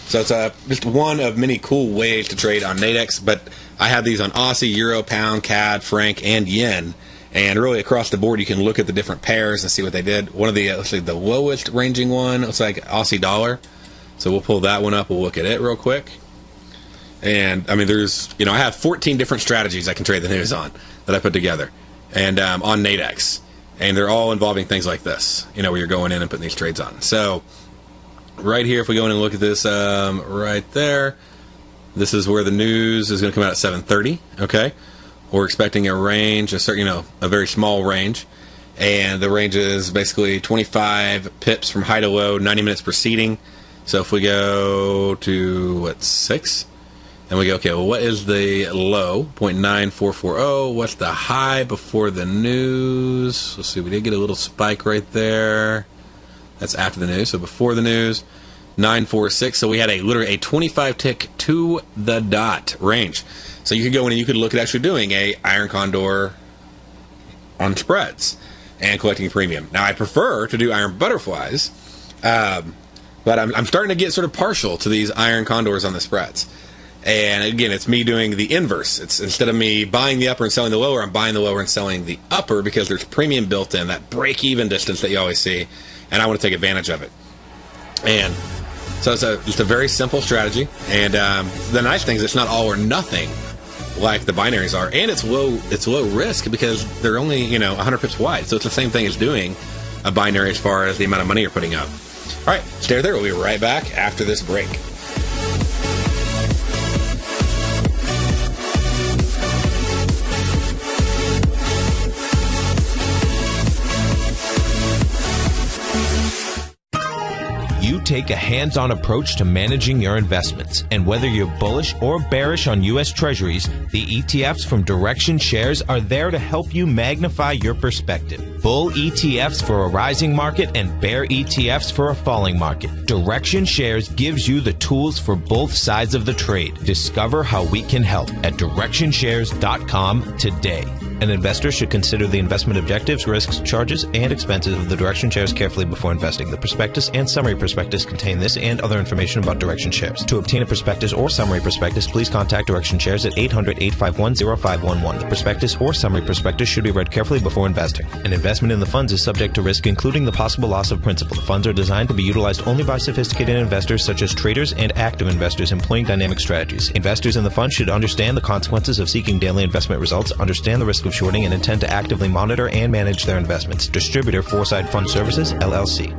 So it's just one of many cool ways to trade on Nadex, but I have these on Aussie, Euro, Pound, CAD, Franc, and Yen. And really across the board, you can look at the different pairs and see what they did. One of the, let's see, the lowest ranging one looks like Aussie dollar. So we'll pull that one up. We'll look at it real quick. And I mean, there's, I have 14 different strategies I can trade the news on that I put together, and on Nadex. And they're all involving things like this, where you're going in and putting these trades on. So right here, if we go in and look at this right there, this is where the news is going to come out at 7:30. Okay, we're expecting a range, a certain, a very small range, and the range is basically 25 pips from high to low, 90 minutes preceding. So if we go to 6, and we go, okay, well, what is the low? 0.9440. What's the high before the news? Let's see, we did get a little spike right there. That's after the news. So before the news, 946. So we had literally a 25 tick to the dot range. So you could go in and you could look at actually doing a iron condor on spreads and collecting premium. Now I prefer to do iron butterflies, but I'm starting to get sort of partial to these iron condors on the spreads. And again, it's me doing the inverse. It's instead of me buying the upper and selling the lower, I'm buying the lower and selling the upper because there's premium built in, that break-even distance that you always see, and I want to take advantage of it. And so it's just a very simple strategy. And the nice thing is it's not all or nothing like the binaries are, and it's low risk because they're only 100 pips wide. So it's the same thing as doing a binary as far as the amount of money you're putting up. All right, stay there. We'll be right back after this break. You take a hands-on approach to managing your investments, and whether you're bullish or bearish on U.S. Treasuries, the ETFs from Direction Shares are there to help you magnify your perspective. Bull ETFs for a rising market and bear ETFs for a falling market. Direction Shares gives you the tools for both sides of the trade. Discover how we can help at DirectionShares.com today. An investor should consider the investment objectives, risks, charges, and expenses of the Direction Shares carefully before investing. The prospectus and summary prospectus contain this and other information about Direction Shares. To obtain a prospectus or summary prospectus, please contact Direction Shares at 800-851-0511. The prospectus or summary prospectus should be read carefully before investing. An investor investment in the funds is subject to risk, including the possible loss of principal. The funds are designed to be utilized only by sophisticated investors such as traders and active investors employing dynamic strategies. Investors in the fund should understand the consequences of seeking daily investment results, understand the risk of shorting, and intend to actively monitor and manage their investments. Distributor Foresight Fund Services, LLC.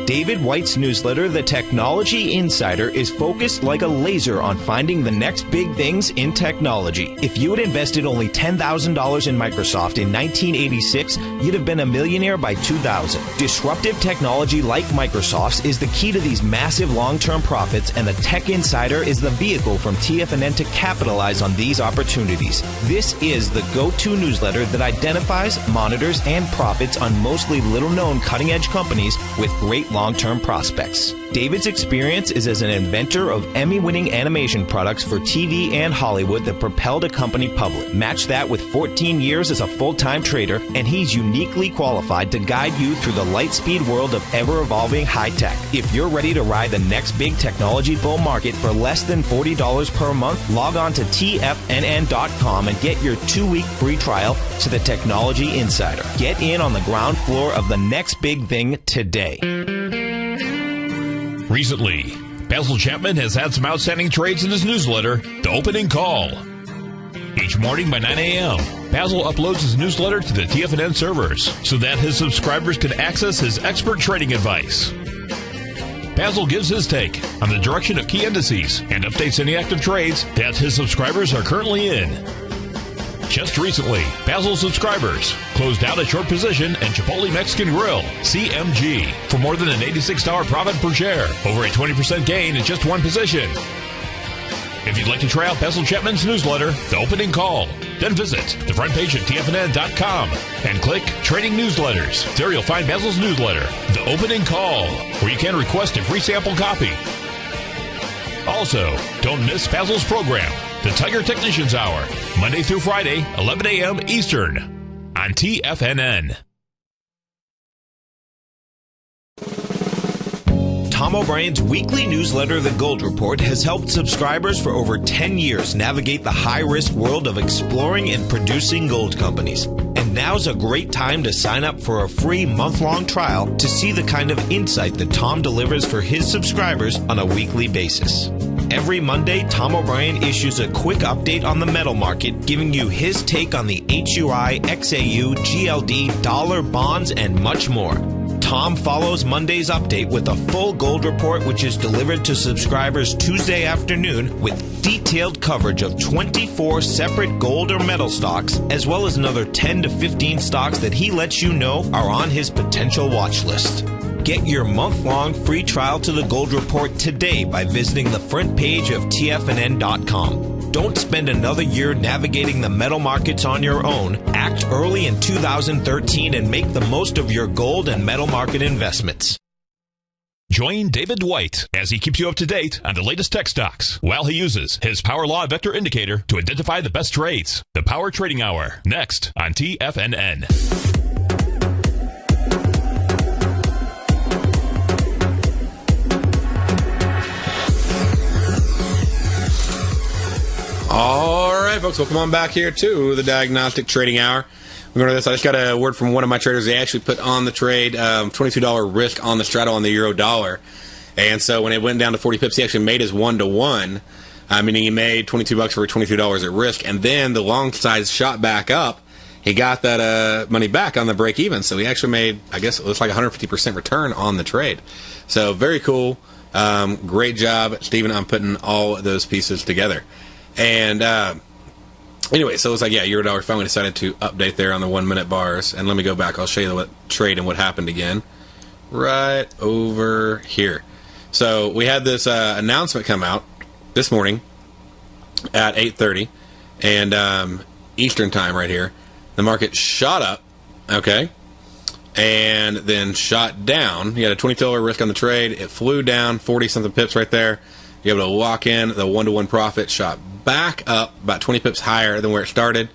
David White's newsletter, The Technology Insider, is focused like a laser on finding the next big things in technology. If you had invested only $10,000 in Microsoft in 1986, you'd have been a millionaire by 2000. Disruptive technology like Microsoft's is the key to these massive long-term profits, and the Tech Insider is the vehicle from TFNN to capitalize on these opportunities. This is the go-to newsletter that identifies, monitors, and profits on mostly little-known cutting-edge companies with great long-term prospects. David's experience is as an inventor of Emmy-winning animation products for TV and Hollywood that propelled a company public. Match that with 14 years as a full-time trader, and he's uniquely qualified to guide you through the light-speed world of ever-evolving high-tech. If you're ready to ride the next big technology bull market for less than $40 per month, log on to TFNN.com and get your 2-week free trial to the Technology Insider. Get in on the ground floor of the next big thing today. Recently, Basil Chapman has had some outstanding trades in his newsletter, The Opening Call. Each morning by 9 a.m., Basil uploads his newsletter to the TFNN servers so that his subscribers can access his expert trading advice. Basil gives his take on the direction of key indices and updates any active trades that his subscribers are currently in. Just recently, Basil subscribers closed out a short position in Chipotle Mexican Grill, CMG, for more than an $86 profit per share, over a 20% gain in just one position. If you'd like to try out Basil Chapman's newsletter, The Opening Call, then visit the front page at TFNN.com and click Trading Newsletters. There you'll find Basil's newsletter, The Opening Call, where you can request a free sample copy. Also, don't miss Basil's program, The Tiger Technicians Hour, Monday through Friday, 11 a.m. Eastern, on TFNN. Tom O'Brien's weekly newsletter, The Gold Report, has helped subscribers for over 10 years navigate the high-risk world of exploring and producing gold companies. And now's a great time to sign up for a free month-long trial to see the kind of insight that Tom delivers for his subscribers on a weekly basis. Every Monday, Tom O'Brien issues a quick update on the metal market, giving you his take on the HUI, XAU, GLD, dollar, bonds, and much more. Tom follows Monday's update with a full gold report, which is delivered to subscribers Tuesday afternoon with detailed coverage of 24 separate gold or metal stocks, as well as another 10 to 15 stocks that he lets you know are on his potential watch list. Get your month-long free trial to the Gold Report today by visiting the front page of TFNN.com. Don't spend another year navigating the metal markets on your own. Act early in 2013 and make the most of your gold and metal market investments. Join David White as he keeps you up to date on the latest tech stocks while he uses his Power Law Vector Indicator to identify the best trades. The Power Trading Hour, next on TFNN. All right, folks, welcome on back here to the Diagnostic Trading Hour. We're going to this. I just got a word from one of my traders. They actually put on the trade $22 risk on the straddle on the euro dollar. And so when it went down to 40 pips, he actually made his 1-to-1, meaning he made $22 for $22 at risk. And then the long side shot back up. He got that money back on the break even. So he actually made, I guess it looks like 150% return on the trade. So very cool. Great job, Stephen, on putting all those pieces together. And anyway, so it was like, yeah, Eurodollar finally decided to update there on the 1 minute bars. And let me go back. I'll show you the trade and what happened again. Right over here. So we had this announcement come out this morning at 8:30 and Eastern time right here. The market shot up, okay, and then shot down. You had a $22 risk on the trade. It flew down 40-something pips right there. You're able to lock in the 1-to-1 profit, shot back up about 20 pips higher than where it started.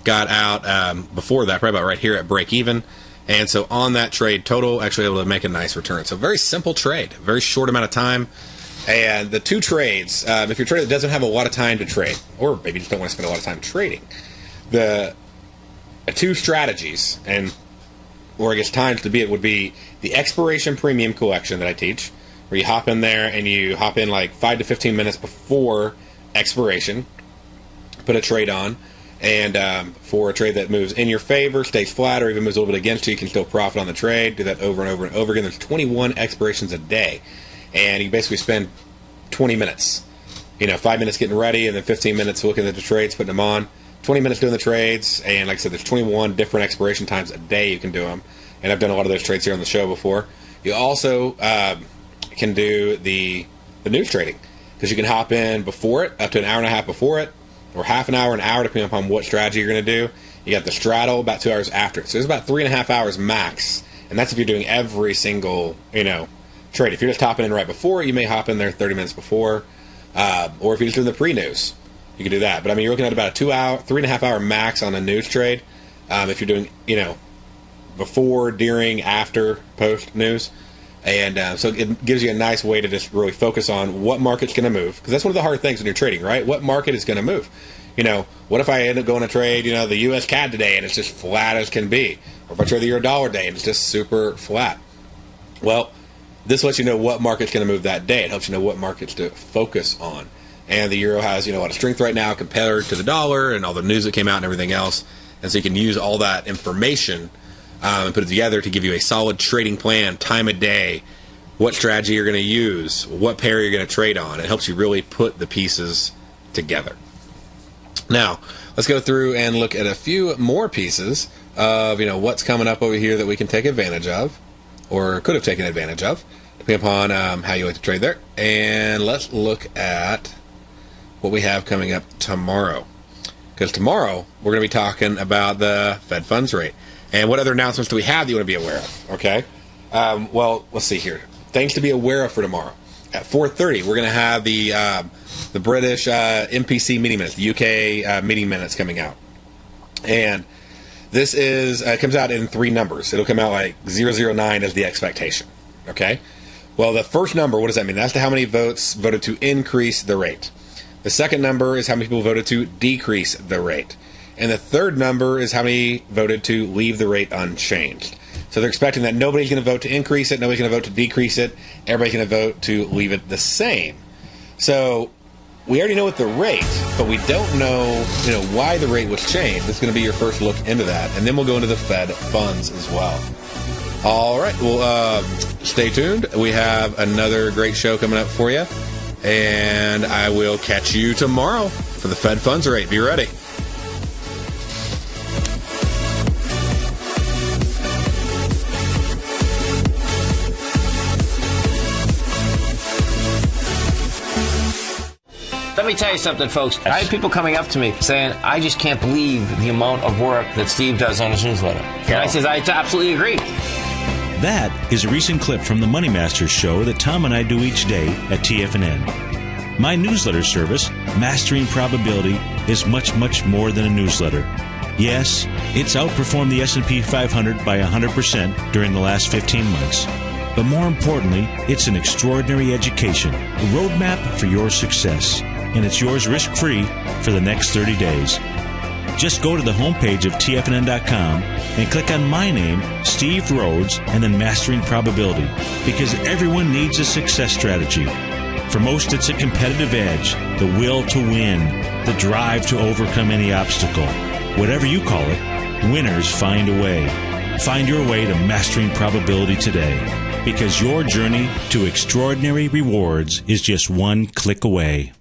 Got out before that, probably about right here at break even. And so on that trade total, actually able to make a nice return. So very simple trade, very short amount of time. And the two trades, if you're a trader that doesn't have a lot of time to trade, or maybe just don't want to spend a lot of time trading, the two strategies, and where it gets times to be, it would be the expiration premium collection that I teach, where you hop in there and you hop in like 5 to 15 minutes before expiration, put a trade on, and for a trade that moves in your favor, stays flat, or even moves a little bit against you, you can still profit on the trade. Do that over and over and over again. There's 21 expirations a day, and you basically spend 20 minutes. 5 minutes getting ready, and then 15 minutes looking at the trades, putting them on. 20 minutes doing the trades, and like I said, there's 21 different expiration times a day you can do them. And I've done a lot of those trades here on the show before. You also can do the news trading, because you can hop in before it, up to an hour and a half before it, or half an hour, depending upon what strategy you're going to do. You got the straddle about 2 hours after it. So it's about 3.5 hours max, and that's if you're doing every single trade. If you're just hopping in right before, you may hop in there 30 minutes before, or if you're just doing the pre-news, you can do that. But you're looking at about a 3.5 hour max on a news trade. If you're doing, before, during, after, post news. And so it gives you a nice way to just really focus on what market's going to move. Because that's one of the hard things when you're trading, right? What market is going to move? What if I end up going to trade, the U.S. CAD today and it's just flat as can be? Or if I trade the euro dollar day and it's just super flat? Well, this lets you know what market's going to move that day. It helps you know what markets to focus on. And the euro has, a lot of strength right now compared to the dollar and all the news that came out and everything else. And so you can use all that information and put it together to give you a solid trading plan, time of day, what strategy you're going to use, what pair you're going to trade on. It helps you really put the pieces together. Now, let's go through and look at a few more pieces of, what's coming up over here that we can take advantage of, or could have taken advantage of, depending upon how you like to trade there. And let's look at what we have coming up tomorrow. Because tomorrow, we're going to be talking about the Fed funds rate. And what other announcements do we have that you want to be aware of? Okay. Well, let's see here. Things to be aware of for tomorrow. At 4:30, we're going to have the British MPC meeting minutes, the UK meeting minutes coming out. And this comes out in 3 numbers. It'll come out like 009 as the expectation. Okay. Well, the first number, what does that mean? That's how many votes voted to increase the rate. The second number is how many people voted to decrease the rate. And the third number is how many voted to leave the rate unchanged. So they're expecting that nobody's going to vote to increase it, nobody's going to vote to decrease it, everybody's going to vote to leave it the same. So we already know what the rate, but we don't know, why the rate was changed. This is going to be your first look into that. And then we'll go into the Fed funds as well. All right, well, stay tuned. We have another great show coming up for you. And I will catch you tomorrow for the Fed funds rate. Be ready. Let me tell you something, folks. I have people coming up to me saying, I just can't believe the amount of work that Steve does on his newsletter. And I says, I absolutely agree. That is a recent clip from the Money Masters show that Tom and I do each day at TFNN. My newsletter service, Mastering Probability, is much, much more than a newsletter. Yes, it's outperformed the S&P 500 by 100% during the last 15 months. But more importantly, it's an extraordinary education, a roadmap for your success. And it's yours risk-free for the next 30 days. Just go to the homepage of TFNN.com and click on my name, Steve Rhodes, and then Mastering Probability, because everyone needs a success strategy. For most, it's a competitive edge, the will to win, the drive to overcome any obstacle. Whatever you call it, winners find a way. Find your way to Mastering Probability today, because your journey to extraordinary rewards is just one click away.